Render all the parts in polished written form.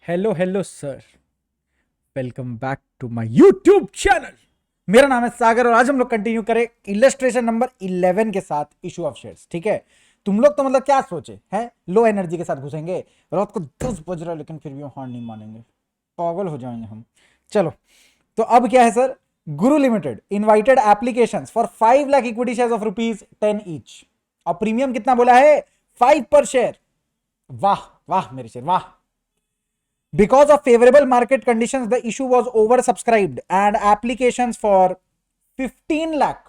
Hello hello sir, welcome back to my YouTube channel. मेरा नाम है सागर और आज हम लोग कंटिन्यू करें इलस्ट्रेशन नंबर 11 के साथ इशू ऑफ शेयर्स। ठीक है, तुम लोग तो मतलब क्या सोचे हैं, लो एनर्जी के साथ घुसेंगे। रात को 10 बज रहा है लेकिन फिर भी हार नहीं मानेंगे, पागल हो जाएंगे हम। चलो, तो अब क्या है sir, Guru limited invited applications for 5 lakh equity shares of ₹10 each और प्रीमियम कितना बोला है, 5 पर शेयर। वाह वाह मेरे शेर वाह। Because of favorable market conditions, the issue was oversubscribed and applications for 15 lakh,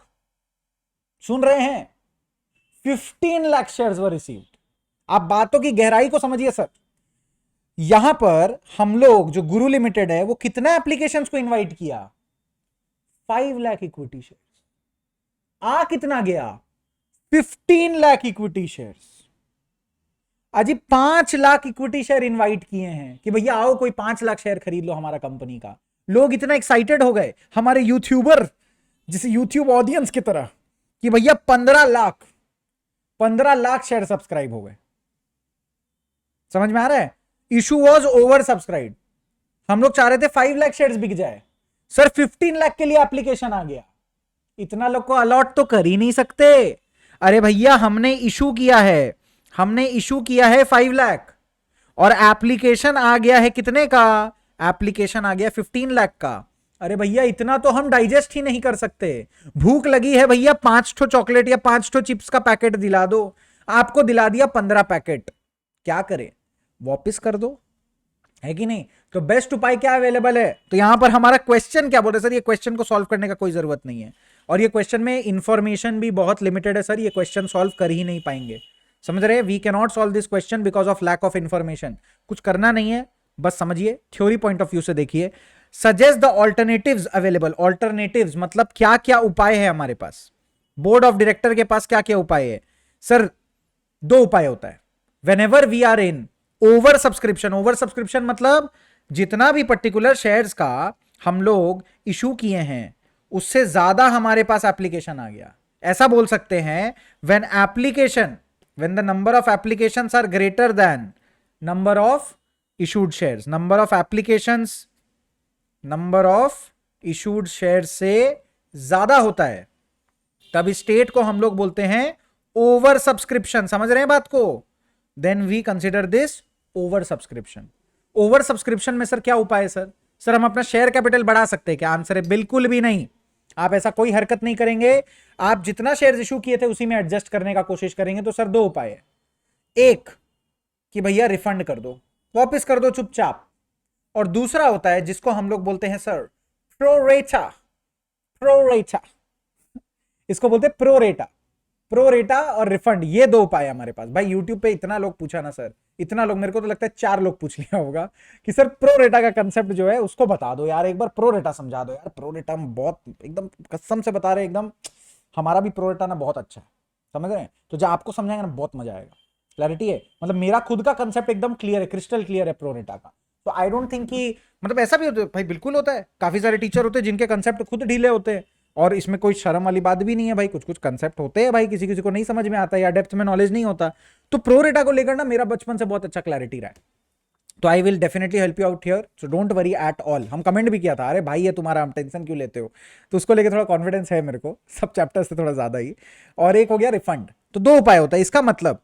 सुन रहे हैं, 15 लाख शेयर्स वर रिसीव्ड। आप बातों की गहराई को समझिए सर। यहां पर हम लोग जो गुरु लिमिटेड है वो कितना एप्लीकेशंस को इनवाइट किया, 5 लाख इक्विटी शेयर्स। आ कितना गया, 15 लाख इक्विटी शेयर्स। अजी 5 लाख इक्विटी शेयर इनवाइट किए हैं कि भैया आओ कोई 5 लाख शेयर खरीद लो हमारा कंपनी का। लोग इतना एक्साइटेड हो गए हमारे यूट्यूबर, जिसे यूट्यूब ऑडियंस की तरह, कि भैया 15 लाख शेयर सब्सक्राइब हो गए। समझ में आ रहा है, इशू वॉज ओवर सब्सक्राइब। हम लोग चाह रहे थे 5 लाख शेयर बिक जाए, सर 15 लाख के लिए एप्लीकेशन आ गया। इतना लोग को अलॉट तो कर ही नहीं सकते। अरे भैया हमने इशू किया है, हमने इशू किया है 5 लाख और एप्लीकेशन आ गया है कितने का, एप्लीकेशन आ गया 15 लाख का। अरे भैया इतना तो हम डाइजेस्ट ही नहीं कर सकते। भूख लगी है भैया, 5 ठो चॉकलेट या 5 ठो चिप्स का पैकेट दिला दो, आपको दिला दिया 15 पैकेट, क्या करें, वापस कर दो, है कि नहीं। तो बेस्ट उपाय क्या अवेलेबल है, तो यहां पर हमारा क्वेश्चन क्या बोल रहे सर, ये क्वेश्चन को सॉल्व करने का कोई जरूरत नहीं है और ये क्वेश्चन में इंफॉर्मेशन भी बहुत लिमिटेड है सर, ये क्वेश्चन सॉल्व कर ही नहीं पाएंगे। समझ रहे हैं, we can not solve this question because of lack of information. कुछ करना नहीं है, बस समझिए, थ्योरी पॉइंट ऑफ व्यू से देखिए। Suggest the alternatives available. Alternatives मतलब क्या क्या उपाय है हमारे पास, बोर्ड ऑफ डायरेक्टर के पास क्या क्या उपाय है। सर 2 उपाय होता है whenever we are in oversubscription. Oversubscription मतलब जितना भी पर्टिकुलर शेयर्स का हम लोग इशू किए हैं उससे ज्यादा हमारे पास एप्लीकेशन आ गया, ऐसा बोल सकते हैं। When application, when the number of applications are greater than number of issued shares, number of applications number of issued shares से ज्यादा होता है, तब स्टेट को हम लोग बोलते हैं ओवर सब्सक्रिप्शन। समझ रहे हैं बात को, then we consider this oversubscription. Oversubscription में सर क्या उपाय है सर, सर हम अपना शेयर कैपिटल बढ़ा सकते हैं क्या, आंसर है बिल्कुल भी नहीं। आप ऐसा कोई हरकत नहीं करेंगे, आप जितना शेयर इशू किए थे उसी में एडजस्ट करने का कोशिश करेंगे। तो सर 2 उपाय है, एक कि भैया रिफंड कर दो, वापस कर दो चुपचाप, और दूसरा होता है जिसको हम लोग बोलते हैं सर प्रोरेटा। प्रोरेटा, इसको बोलते हैं प्रोरेटा। प्रोरेटा और रिफंड, ये 2 उपाय हमारे पास। भाई यूट्यूब पे इतना लोग पूछा ना सर, इतना लोग, मेरे को तो लगता है 4 लोग पूछ लिया होगा कि सर प्रोरेटा का कंसेप्ट जो है उसको बता दो यार, एक बार प्रोरेटा समझा दो यार। प्रोरेटा में बहुत एकदम कसम से बता रहे, एकदम हमारा भी प्रोरेटा ना बहुत अच्छा है, समझ रहे हैं। तो जब आपको समझाएंगे ना बहुत मजा आएगा, क्लैरिटी है। मतलब मेरा खुद का कंसेप्ट एकदम क्लियर है, क्रिस्टल क्लियर है प्रोरेटा का। तो आई डोंट थिंक कि मतलब ऐसा भी होता है भाई, बिल्कुल होता है, काफी सारे टीचर होते हैं जिनके कंसेप्ट खुद ढीले होते हैं और इसमें कोई शर्म वाली बात भी नहीं है भाई। कुछ कुछ कंसेप्ट होते हैं भाई, किसी किसी को नहीं समझ में आता या डेप्थ में नॉलेज नहीं होता। तो प्रोरेटा को लेकर ना मेरा बचपन से बहुत अच्छा क्लैरिटी रहा है, तो I will definitely help you out here, so don't worry at all. हम कमेंट भी किया था, अरे भाई ये तुम्हारा, हम टेंशन क्यों लेते हो, तो उसको लेकर थोड़ा कॉन्फिडेंस है मेरे को, सब चैप्टर से थोड़ा ज्यादा ही। और एक हो गया रिफंड। तो 2 उपाय होता है, इसका मतलब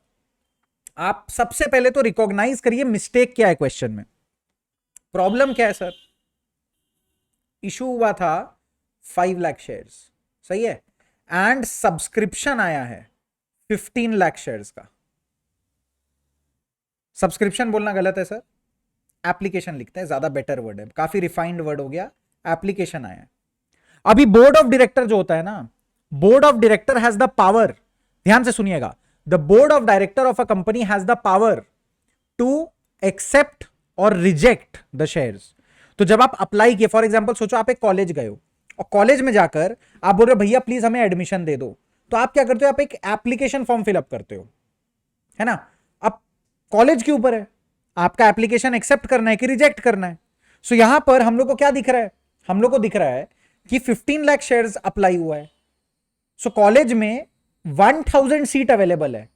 आप सबसे पहले तो रिकॉग्नाइज करिए मिस्टेक क्या है क्वेश्चन में, प्रॉब्लम क्या है सर। इशू हुआ था 5 लाख शेयर्स, सही है, एंड सब्सक्रिप्शन आया है 15 लाख शेयर्स का। सब्सक्रिप्शन बोलना गलत है सर, एप्लीकेशन लिखते हैं, ज्यादा बेटर वर्ड है, काफी रिफाइंड वर्ड हो गया, एप्लीकेशन आया है। अभी बोर्ड ऑफ डायरेक्टर जो होता है ना, board of director has the power, ध्यान से सुनिएगा, the board of director of a company has the power to accept और रिजेक्ट द शेयर्स। तो जब आप अप्लाई किए, फॉर एग्जांपल सोचो आप एक कॉलेज गए हो और कॉलेज में जाकर आप बोल रहे हो भैया प्लीज हमें एडमिशन दे दो, तो आप क्या करते हो, आप एक एप्लीकेशन फॉर्म फिलअप करते हो, है ना। अब कॉलेज के ऊपर है, आपका एप्लीकेशन एक्सेप्ट करना है कि रिजेक्ट करना है। सो यहां पर हम लोग को क्या दिख रहा है, हम लोग को दिख रहा है कि 15 लाख शेयर्स अप्लाई हुआ है। सो कॉलेज में 1000 सीट अवेलेबल है,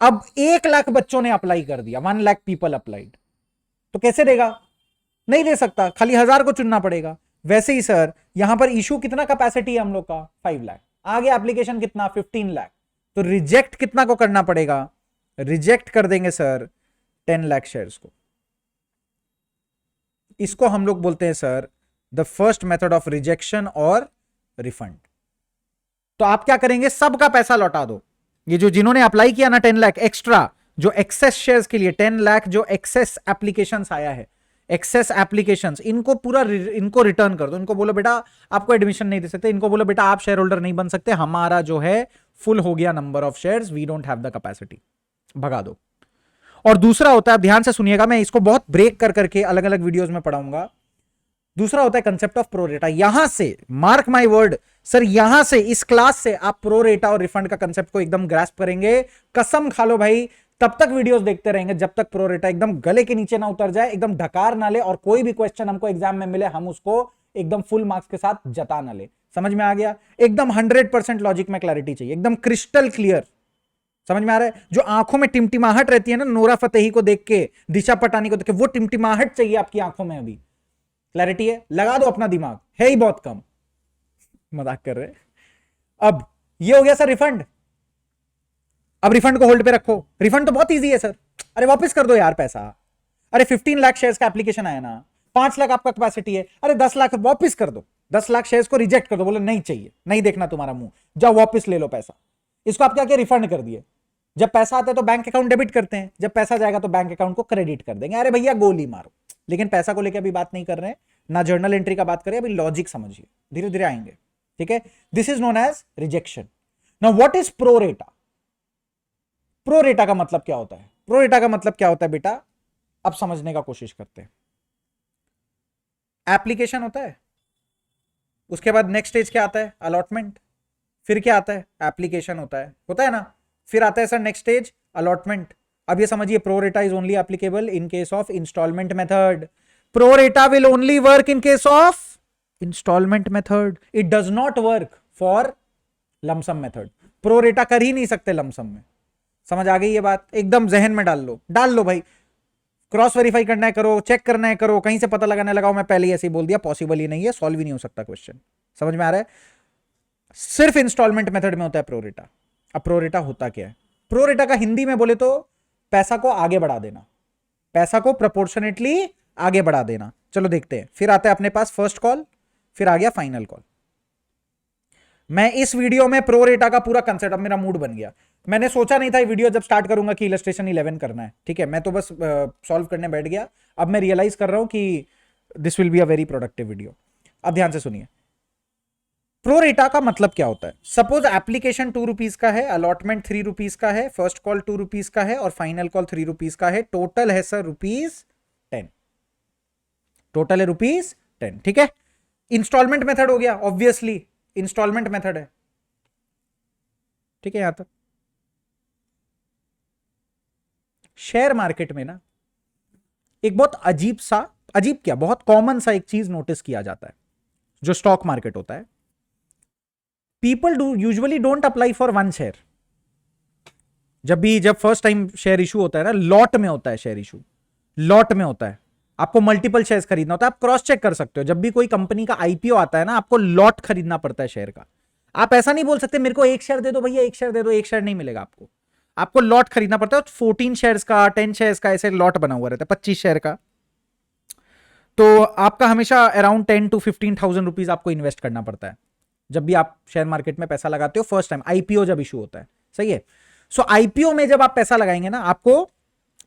अब 1 लाख बच्चों ने अप्लाई कर दिया, 1 लाख पीपल अप्लाइड। तो कैसे देगा? नहीं दे सकता, खाली 1000 को चुनना पड़ेगा। वैसे ही सर यहां पर इशू कितना कैपेसिटी है हम लोग का? 5 लाख। आगे एप्लीकेशन कितना? 15 लाख। तो रिजेक्ट कितना को करना पड़ेगा? रिजेक्ट कर देंगे सर 10 लाख शेयर्स को। इसको हम लोग बोलते हैं sir the first method of rejection और रिफंड। तो आप क्या करेंगे? सबका पैसा लौटा दो। ये जो जिन्होंने अप्लाई किया ना 10 लाख एक्स्ट्रा, जो एक्सेस शेयर्स के लिए 10 लाख जो एक्सेस एप्लीकेशंस आया है, एक्सेस एप्लीकेशंस, इनको पूरा इनको रिटर्न कर दो। इनको बोलो बेटा आपको एडमिशन नहीं दे सकते, इनको बोलो बेटा आप शेयर होल्डर नहीं बन सकते, हमारा जो है फुल हो गया number of shares, we don't have the capacity, भगा दो। और दूसरा होता है, ध्यान से सुनिएगा, मैं इसको बहुत ब्रेक कर करके अलग अलग वीडियोस में पढ़ाऊंगा। दूसरा होता है कंसेप्ट ऑफ प्रोरेटा। यहां से मार्क माय वर्ड सर, यहां से इस क्लास से आप प्रोरेटा और रिफंड का कंसेप्ट को एकदम ग्रास्प करेंगे। कसम खा लो भाई, तब तक वीडियोस देखते रहेंगे जब तक प्रोरेटा एकदम गले के नीचे ना उतर जाए, एकदम ढकार ना ले, और कोई भी क्वेश्चन हमको एग्जाम में मिले हम उसको एकदम फुल मार्क्स के साथ जता ना ले। समझ में आ गया? एकदम 100% लॉजिक में क्लैरिटी चाहिए, एकदम क्रिस्टल क्लियर। समझ में आ रहा है? जो आंखों में टिमटिमाहट रहती है ना नोरा फतेही को देख के, दिशा पटानी को देख के, वो टिमटिमाहट चाहिए आपकी आंखों में। अभी क्लैरिटी है? लगा दो अपना दिमाग, है ही बहुत कम, मजाक कर रहे। अब ये हो गया सर रिफंड। अब रिफंड को होल्ड पे रखो। रिफंड तो बहुत इजी है सर, अरे वापस कर दो यार पैसा। अरे 15 लाख शेयर्स का एप्लीकेशन आया ना, 5 लाख आपका कैपेसिटी है, अरे 10 लाख वापस कर दो। 10 लाख शेयर्स को रिजेक्ट कर दो, बोले नहीं चाहिए, नहीं देखना तुम्हारा मुंह, जाओ वापस ले लो पैसा। इसको आप क्या किया? रिफंड कर दिए। जब पैसा आता है तो बैंक अकाउंट डेबिट करते हैं, जब पैसा जाएगा तो बैंक अकाउंट को क्रेडिट कर देंगे। अरे भैया गोली मारो। लेकिन पैसा को लेकर अभी बात नहीं कर रहे हैं, ना जर्नल एंट्री का बात करें, अभी लॉजिक समझिए, धीरे धीरे आएंगे। ठीक है, this is known as rejection. Now what is pro rata? Pro rata का मतलब क्या होता है? प्रोरेटा का मतलब क्या होता है बेटा, अब समझने का कोशिश करते हैं। एप्लीकेशन होता है, उसके बाद नेक्स्ट स्टेज क्या आता है? अलॉटमेंट। फिर क्या आता है? एप्लीकेशन होता है ना, फिर आता है सर नेक्स्ट स्टेज अलॉटमेंट। अब ये समझिए, pro rata is only applicable in case of instalment method. Pro rata will only work in case of instalment method, it does not work for lump sum method. Pro rata कर ही नहीं सकते लमसम में। समझ आ गई ये बात? एकदम जहन में डाल लो भाई। क्रॉस वेरीफाई करना है करो, चेक करना है करो, कहीं से पता लगाने लगाओ। मैं पहले ही ऐसे ही बोल दिया, पॉसिबल ही नहीं है, सॉल्व ही नहीं हो सकता क्वेश्चन। समझ में आ रहा है? सिर्फ इंस्टॉलमेंट मेथड में होता है प्रोरेटा। अब प्रोरेटा होता क्या है? प्रोरेटा का हिंदी में बोले तो पैसा को आगे बढ़ा देना, पैसा को प्रोपोर्शनेटली आगे बढ़ा देना। चलो देखते हैं। फिर आता है अपने पास फर्स्ट कॉल, फिर आ गया फाइनल कॉल। मैं इस वीडियो में प्रोरेटा का पूरा कंसेप्ट, अब मेरा मूड बन गया। मैंने सोचा नहीं था ये वीडियो जब स्टार्ट करूंगा कि इलस्ट्रेशन 11 करना है, ठीक है, मैं तो बस सॉल्व करने बैठ गया। अब मैं रियलाइज कर रहा हूं कि this will be a very productive video. अब ध्यान से सुनिए, प्रोरेटा का मतलब क्या होता है। सपोज एप्लीकेशन 2 रुपीज का है, अलॉटमेंट 3 रुपीज का है, फर्स्ट कॉल 2 रुपीज का है और फाइनल कॉल 3 रुपीज का है। टोटल है सर ₹10, टोटल है ₹10। ठीक है, इंस्टॉलमेंट मेथड हो गया, ऑब्वियसली इंस्टॉलमेंट मेथड है। ठीक है, यहां तक। शेयर मार्केट में ना एक बहुत अजीब क्या, बहुत कॉमन सा एक चीज नोटिस किया जाता है। जो स्टॉक मार्केट होता है, people usually don't apply for 1 share. जब फर्स्ट टाइम शेयर इशू होता है ना, लॉट में होता है शेयर इशू, लॉट में होता है। आपको मल्टीपल शेयर्स खरीदना होता है। आप क्रॉस चेक कर सकते हो, जब भी कोई कंपनी का आईपीओ आता है ना, आपको लॉट खरीदना पड़ता है शेयर का। आप ऐसा नहीं बोल सकते मेरे को 1 शेयर दे दो भैया, 1 शेयर दे दो, 1 शेयर नहीं मिलेगा आपको। आपको लॉट खरीदना पड़ता है। 14 शेयर्स का, 10 शेयर्स का, ऐसे लॉट बना हुआ रहता है, 25 शेयर का। तो आपका हमेशा अराउंड 10 to 15,000 रुपीज आपको इन्वेस्ट करना पड़ता है जब भी आप शेयर मार्केट में पैसा लगाते हो फर्स्ट टाइम, आईपीओ जब इशू होता है। सही है। सो आईपीओ में जब आप पैसा लगाएंगे ना, आपको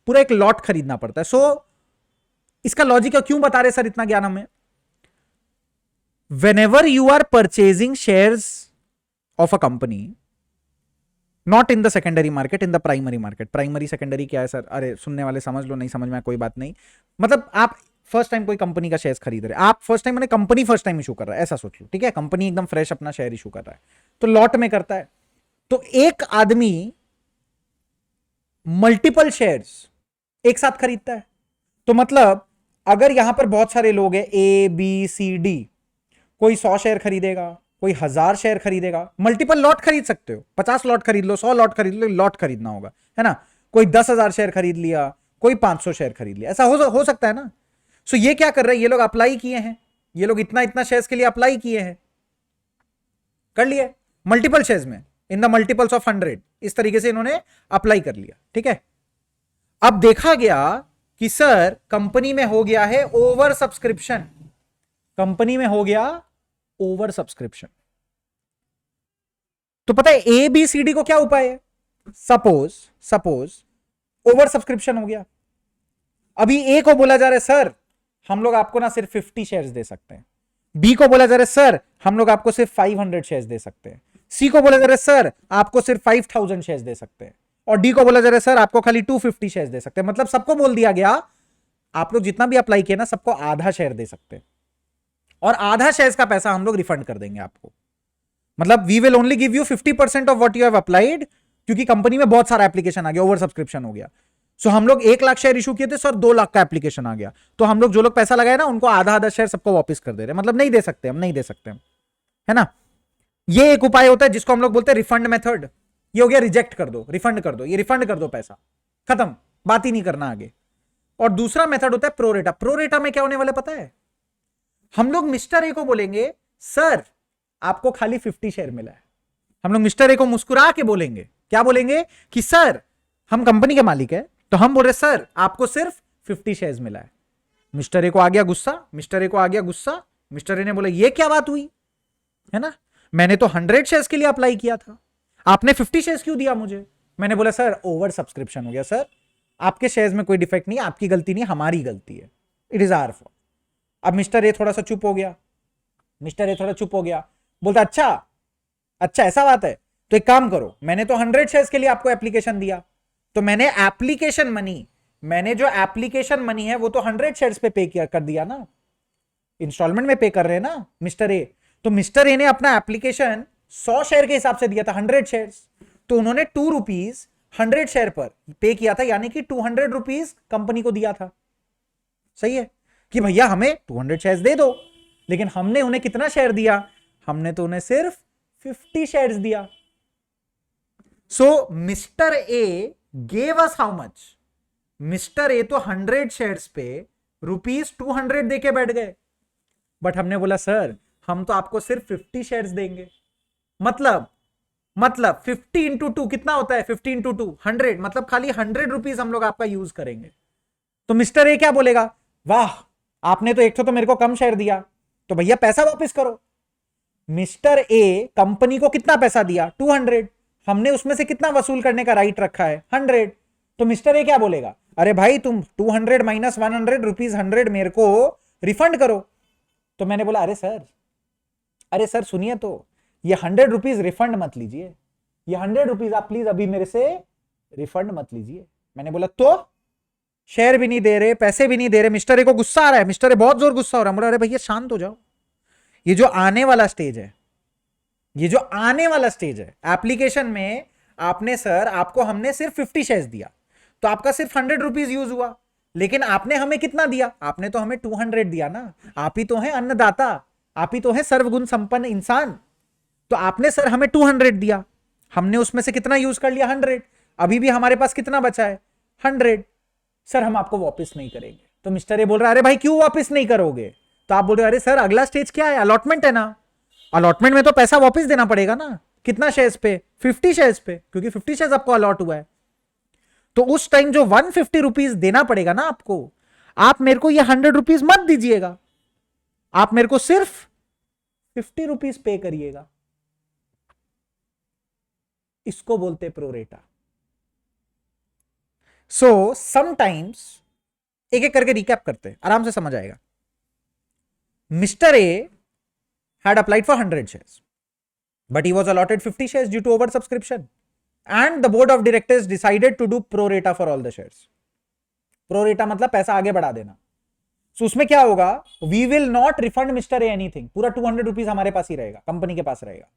पूरा एक लॉट खरीदना पड़ता है। सो इसका लॉजिक क्यों बता रहे सर इतना ज्ञान हमें? whenever you are purchasing shares of a company, not in the secondary market, in the primary market. Primary secondary क्या है सर? अरे सुनने वाले समझ लो, नहीं समझ में कोई बात नहीं। मतलब आप फर्स्ट टाइम कोई कंपनी का शेयर खरीद रहे, आप फर्स्ट टाइम, मैंने कंपनी फर्स्ट टाइम इशू कर रहा है, ऐसा सोच लो। ठीक है, कंपनी एकदम फ्रेश अपना शेयर इशू कर रहा है, तो लॉट में करता है। तो एक आदमी मल्टीपल शेयर्स एक साथ खरीदता है। तो मतलब अगर यहां पर बहुत सारे लोग हैं, ए बी सी डी, कोई 100 शेयर खरीदेगा, कोई 1000 शेयर खरीदेगा, मल्टीपल लॉट खरीद सकते हो। 50 लॉट खरीद लो, 100 लॉट खरीद लो, लॉट खरीदना होगा, है ना। कोई 10,000 शेयर खरीद लिया, कोई 500 शेयर खरीद लिया, ऐसा हो सकता है ना। सो ये क्या कर रहे हैं, ये लोग अप्लाई किए हैं, ये लोग इतना इतना शेयर्स के लिए अप्लाई किए हैं, कर लिए मल्टीपल शेयर्स में इन द मल्टीपल्स ऑफ 100, इस तरीके से इन्होंने अप्लाई कर लिया, ठीक है। अब देखा गया कि सर कंपनी में हो गया है ओवर सब्सक्रिप्शन, कंपनी में हो गया ओवर सब्सक्रिप्शन। तो पता है ए बी सी डी को क्या उपाय है, सपोज ओवर सब्सक्रिप्शन हो गया। अभी ए को बोला जा रहा है सर हम लोग आपको ना सिर्फ 50 शेयर्स दे सकते हैं, बी को बोला जा रहा है सर हम लोग आपको सिर्फ 500 शेयर्स दे सकते हैं, सी को बोला जा रहा है सर आपको सिर्फ 5000 शेयर्स दे सकते हैं, और डी को बोला जा रहा है सर आपको खाली 250 शेयर्स दे सकते हैं। मतलब सबको बोल दिया गया आप लोग जितना भी अप्लाई किया ना सबको आधा शेयर दे सकते हैं, और आधा शेयर्स का पैसा हम लोग रिफंड कर देंगे आपको। मतलब we will only give you 50% of what you have applied, क्योंकि कंपनी में बहुत सारा एप्लीकेशन आ गया, ओवर सब्सक्रिप्शन हो गया। सो हम लोग 1 लाख शेयर इशू किए थे सर, 2 लाख का एप्लीकेशन आ गया, तो हम लोग जो लोग पैसा लगाए ना उनको आधा आधा शेयर सबको वापस कर दे रहे हैं। मतलब नहीं दे सकते, हम नहीं दे सकते, है ना। ये एक उपाय होता है जिसको हम लोग बोलते हैं रिफंड मेथड। ये हो गया रिजेक्ट कर दो, रिफंड कर दो, ये रिफंड कर दो पैसा, खत्म, बात ही नहीं करना आगे। और दूसरा मेथड होता है प्रोरेटा। प्रोरेटा में क्या होने वाला पता है, हम लोग मिस्टर ए को बोलेंगे सर आपको खाली 50 शेयर मिला है। हम लोग मिस्टर ए को मुस्कुरा के बोलेंगे, क्या बोलेंगे कि सर हम कंपनी के मालिक है, तो हम बोल रहे सर आपको सिर्फ 50 शेयर्स मिला है। मिस्टर ए को आ गया गुस्सा, मिस्टर ए को आ गया गुस्सा, मिस्टर ए ने बोला ये क्या बात हुई, है ना, मैंने तो 100 शेयर्स के लिए अप्लाई किया था, आपने 50 शेयर्स क्यों दिया मुझे। मैंने बोला सर ओवर सब्सक्रिप्शन हो गया सर, आपके शेयर्स में कोई डिफेक्ट नहीं, आपकी गलती नहीं, हमारी गलती है, इट इज आवर फॉल्ट। अब मिस्टर ए थोड़ा सा चुप हो गया, मिस्टर ए थोड़ा चुप हो गया, बोलता अच्छा ऐसा बात है, तो एक काम करो, मैंने तो 100 शेयर्स के लिए आपको एप्लीकेशन दिया, तो मैंने एप्लीकेशन मनी, मैंने जो एप्लीकेशन मनी है वो तो 100 शेयर्स पे पे कर दिया ना, इंस्टॉलमेंट में पे कर रहे हैं ना मिस्टर ए। तो मिस्टर ए ने अपना एप्लीकेशन 100 शेयर के हिसाब से दिया था, 100 शेयर्स, तो उन्होंने 2 रुपीज 100 शेयर पर पे किया था, यानी कि 200 रुपीज कंपनी को दिया था। सही है कि भैया हमें 200 शेयर्स दे दो, लेकिन हमने उन्हें कितना शेयर दिया, हमने तो उन्हें सिर्फ 50 शेयर्स दिया। So mister A gave us how much, mister A तो 100 शेयर्स पे ₹200 देके बैठ गए, बट हमने बोला सर हम तो आपको सिर्फ 50 शेयर्स देंगे। मतलब 50 इंटू 2 कितना होता है, 50 इंटू 2 100, मतलब खाली 100 रुपीज हम लोग आपका यूज करेंगे। तो मिस्टर ए क्या बोलेगा, वाह आपने तो एक तो मेरे को कम शेयर दिया, तो भैया पैसा वापस करो। मिस्टर ए कंपनी को कितना पैसा दिया, 200, हमने उसमें से कितना वसूल करने का राइट रखा है, 100। तो मिस्टर ए क्या बोलेगा, अरे भाई तुम 200 माइनस 100 रुपीज 100 मेरे को रिफंड करो। तो मैंने बोला अरे सर सुनिए, तो ये 100 रुपीज रिफंड मत लीजिए, ये 100 रुपीज आप प्लीज अभी मेरे से रिफंड मत लीजिए। मैंने बोला तो शेयर भी नहीं दे रहे, पैसे भी नहीं दे रहे। मिस्टर ए को गुस्सा आ रहा है, मिस्टर ए बहुत जोर गुस्सा हो रहा है। बोला अरे भैया शांत हो जाओ, ये जो आने वाला स्टेज है, ये जो आने वाला स्टेज है एप्लीकेशन में, आपने सर आपको हमने सिर्फ 50 शेयर्स दिया, तो आपका सिर्फ 100 रुपीज यूज हुआ, लेकिन आपने हमें कितना दिया, आपने तो हमें 200 दिया ना। आप ही तो हैं अन्नदाता, आप ही तो हैं सर्वगुण संपन्न इंसान। तो आपने सर हमें 200 दिया, हमने उसमें से कितना यूज कर लिया, 100, अभी भी हमारे पास कितना बचा है, 100। सर हम आपको वापस नहीं करेंगे। तो मिस्टर ए बोल रहा है अरे भाई क्यों वापस नहीं करोगे। तो आप बोल रहे अरे सर अगला स्टेज क्या है, अलॉटमेंट है ना, अलॉटमेंट में तो पैसा वापस देना पड़ेगा ना। कितना शेयर्स पे, 50 शेयर्स पे, क्योंकि 50 शेयर्स आपको अलॉट हुआ है। तो उस टाइम जो 150 रुपीज देना पड़ेगा ना आपको, आप मेरे को ये 100 रुपीज मत दीजिएगा, आप मेरे को सिर्फ 50 रुपीज पे करिएगा। इसको बोलते प्रोरेटा। सो समटाइम्स एक एक करके रिकैप करते हैं, आराम से समझ आएगा। Mister A had applied for 100 shares, but he was allotted 50 shares due to oversubscription, and the board of directors decided to do pro rata for all the shares. Pro rata मतलब पैसा आगे बढ़ा देना। So उसमें क्या होगा, we will not refund Mr. A anything, पूरा 200 rupees हमारे पास ही रहेगा, कंपनी के पास रहेगा।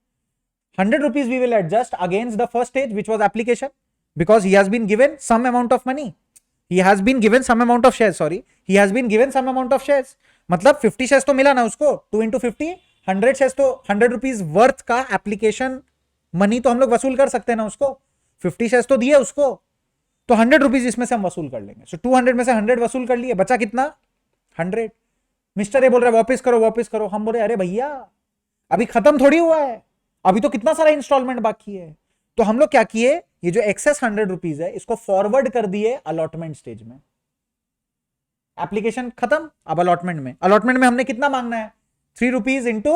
100 rupees we will adjust against the first stage which was application, because he has been given some amount of money, he has been given some amount of shares, sorry, he has been given some amount of shares, मतलब 50 shares तो मिला ना उसको, 2 into 50 100 shares, तो 100 rupees worth का application money तो हम लोग वसूल कर सकते हैं ना उसको, 50 शेयर्स तो दिए उसको। तो 100 रुपीज इसमें से हम वसूल कर लेंगे। सो 200 में से 100 वसूल कर लिए, बचा कितना 100। मिस्टर ए बोल रहे वापस करो वापस करो, हम बोल रहे अरे भैया अभी खत्म थोड़ी हुआ है, अभी तो कितना सारा इंस्टॉलमेंट बाकी है। तो हम लोग क्या किए, ये जो एक्सेस 100 रुपीज है इसको फॉरवर्ड कर दिए अलॉटमेंट स्टेज में। एप्लीकेशन खत्म, अब अलॉटमेंट में, अलॉटमेंट में हमने कितना मांगना है 3 रुपीज इंटू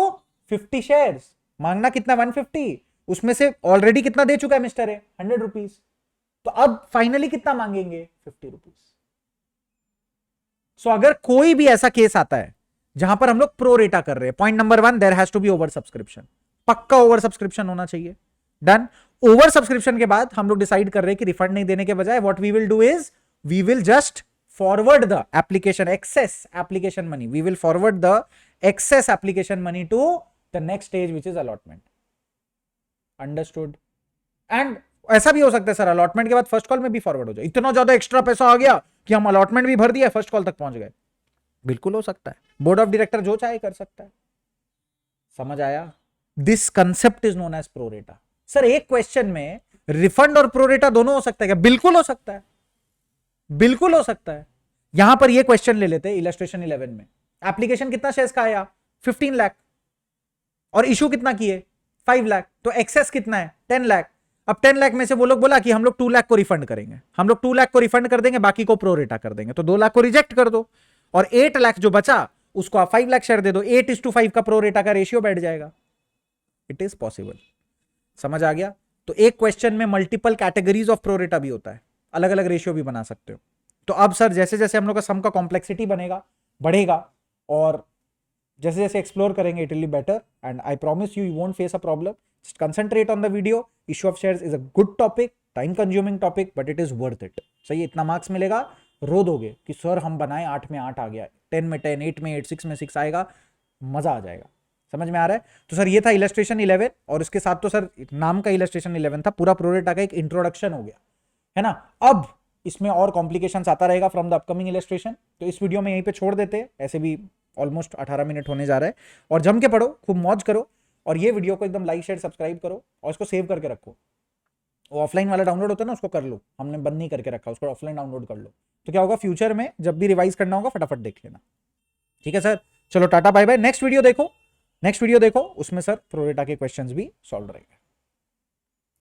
50 शेयर्स, मांगना कितना 150, उसमें से ऑलरेडी कितना दे चुका है मिस्टर ए 100 रुपीज, तो अब फाइनली कितना मांगेंगे 50 रुपीज। सो अगर कोई भी ऐसा केस आता है जहां पर हम लोग प्रो रेटा कर रहे हैं, point number 1 there has to be oversubscription, पक्का ओवर सब्सक्रिप्शन होना चाहिए। डन। ओवर सब्सक्रिप्शन के बाद हम लोग डिसाइड कर रहे हैं कि रिफंड नहीं देने के बजाय what we will do is we will just forward the application excess application money, we will forward the excess application money to the next stage which is allotment. Understood. And ऐसा भी हो सकता है sir allotment के बाद first call में भी forward हो जाए, इतना ज्यादा एक्स्ट्रा पैसा आ गया कि हम अलॉटमेंट भी भर दिया फर्स्ट कॉल तक पहुंच गए, बिल्कुल हो सकता है। बोर्ड ऑफ डायरेक्टर जो चाहे कर सकता है। समझ आया? This concept is known as pro rata. Sir एक क्वेश्चन में रिफंड और प्रोरेटा दोनों हो सकता है क्या? बिल्कुल हो सकता है, बिल्कुल हो सकता है। यहां पर ये क्वेश्चन ले लेते हैं इलस्ट्रेशन 11 में, एप्लीकेशन कितना शेयर्स का आया 15 लाख और इशू कितना किए 5 लाख, तो एक्सेस कितना है 10 लाख। अब 10 लाख में से वो लोग बोला कि हम लोग 2 लाख को रिफंड करेंगे, हम लोग 2 लाख को रिफंड कर देंगे, बाकी को प्रोरेटा कर देंगे, तो 2 लाख को रिजेक्ट कर दो और 8 लाख जो बचा उसको आप 5 लाख शेयर दे दो, 8:5 का प्रोरेटा का रेशियो बैठ जाएगा। It is possible. समझ आ गया? तो एक क्वेश्चन में मल्टीपल कैटेगरीज ऑफ प्रोरेटा भी होता है, अलग अलग रेशियो भी बना सकते हो। तो अब सर जैसे जैसे हम लोग का सम का कॉम्प्लेक्सिटी बनेगा बढ़ेगा और जैसे जैसे एक्सप्लोर करेंगे it will be better, and I promise you won't face a problem. Just concentrate on the video. Issue of shares is a good topic, time consuming topic, but it is worth it. सही, इतना marks मिलेगा, रो दोगे कि sir हम बनाए 8 में 8 आ गया, 10 में 10, 8 में 8, 6 में 6 आएगा, मजा आ जाएगा। समझ में आ रहा है? तो सर ये था इलस्ट्रेशन 11 और इसके साथ तो सर नाम का इलस्ट्रेशन 11 था, पूरा प्रोरेटा का एक इंट्रोडक्शन हो गया है ना। अब इसमें और कॉम्प्लिकेशंस आता रहेगा फ्रॉम द अपकमिंग इलस्ट्रेशन, तो इस वीडियो में यहीं पे छोड़ देते हैं, ऐसे भी ऑलमोस्ट 18 मिनट होने जा रहा है। और जम के पढ़ो, खूब मौज करो, और ये वीडियो को एकदम लाइक शेयर सब्सक्राइब करो और इसको सेव करके रखो। वो ऑफलाइन वाला डाउनलोड होता है ना, उसको कर लो, हमने बंद नहीं करके रखा, उसको ऑफलाइन डाउनलोड कर लो, तो क्या होगा फ्यूचर में जब भी रिवाइज करना होगा फटाफट देख लेना। ठीक है सर, चलो टाटा बाय बाय। नेक्स्ट वीडियो देखो, नेक्स्ट वीडियो देखो, उसमें सर प्रोरेटा के क्वेश्चंस भी सॉल्व रहेंगे।